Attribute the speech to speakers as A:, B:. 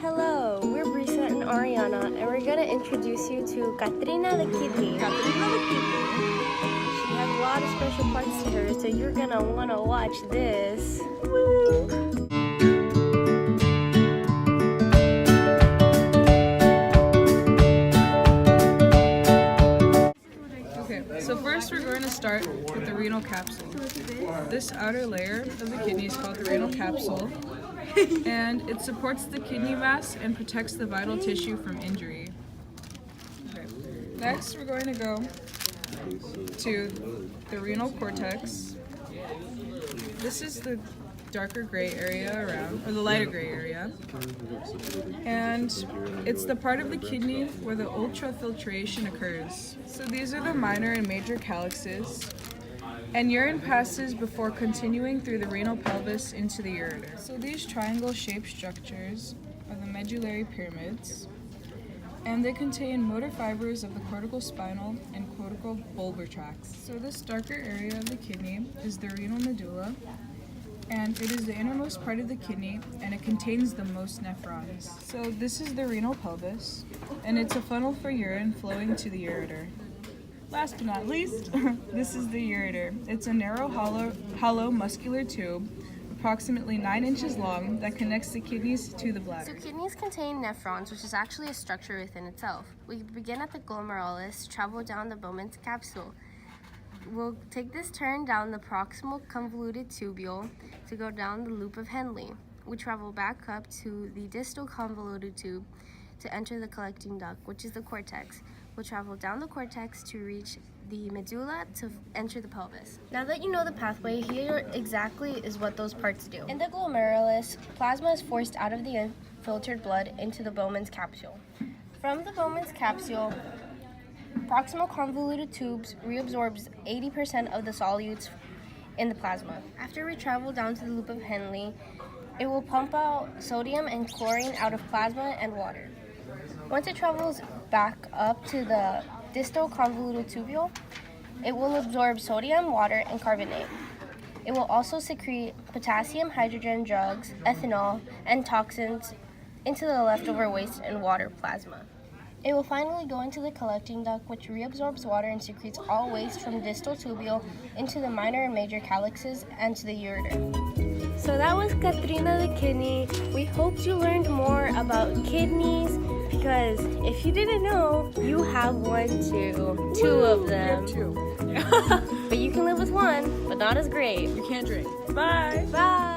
A: Hello, we're Brisa and Ariana, and we're gonna introduce you to Katrina the kidney.
B: Katrina the kidney.
A: She has a lot of special parts to her, so you're gonna wanna watch this.
B: Okay, so first we're going to start with the renal capsule. This outer layer of the kidney is called the renal capsule, and it supports the kidney mass and protects the vital tissue from injury. Okay. Next, we're going to go to the renal cortex. This is the darker gray area around, or the lighter gray area, and it's the part of the kidney where the ultrafiltration occurs. So these are the minor and major calyxes, and urine passes before continuing through the renal pelvis into the ureter. So these triangle-shaped structures are the medullary pyramids, and they contain motor fibers of the cortical spinal and cortical bulbar tracts. So this darker area of the kidney is the renal medulla, and it is the innermost part of the kidney, and it contains the most nephrons. So this is the renal pelvis, and it's a funnel for urine flowing to the ureter. Last but not least, this is the ureter. It's a narrow, hollow muscular tube, approximately 9 inches long, that connects the kidneys to the bladder.
A: So kidneys contain nephrons, which is actually a structure within itself. We begin at the glomerulus, travel down the Bowman's capsule. We'll take this turn down the proximal convoluted tubule to go down the loop of Henle. We travel back up to the distal convoluted tube to enter the collecting duct, which is the cortex. We'll travel down the cortex to reach the medulla to enter the pelvis. Now that you know the pathway, here exactly is what those parts do. In the glomerulus, plasma is forced out of the unfiltered blood into the Bowman's capsule. From the Bowman's capsule, proximal convoluted tubes reabsorbs 80% of the solutes in the plasma. After we travel down to the loop of Henle, it will pump out sodium and chlorine out of plasma and water. Once it travels back up to the distal convoluted tubule, it will absorb sodium, water, and carbonate. It will also secrete potassium, hydrogen, drugs, ethanol, and toxins into the leftover waste and water plasma. It will finally go into the collecting duct, which reabsorbs water and secretes all waste from distal tubule into the minor and major calyxes and to the ureter. So that was Katrina the kidney. We hope you learned more about kidneys, because if you didn't know, you have one too. Two of them.
B: You have two.
A: But you can live with one, but not as great.
B: You can't drink. Bye.
A: Bye.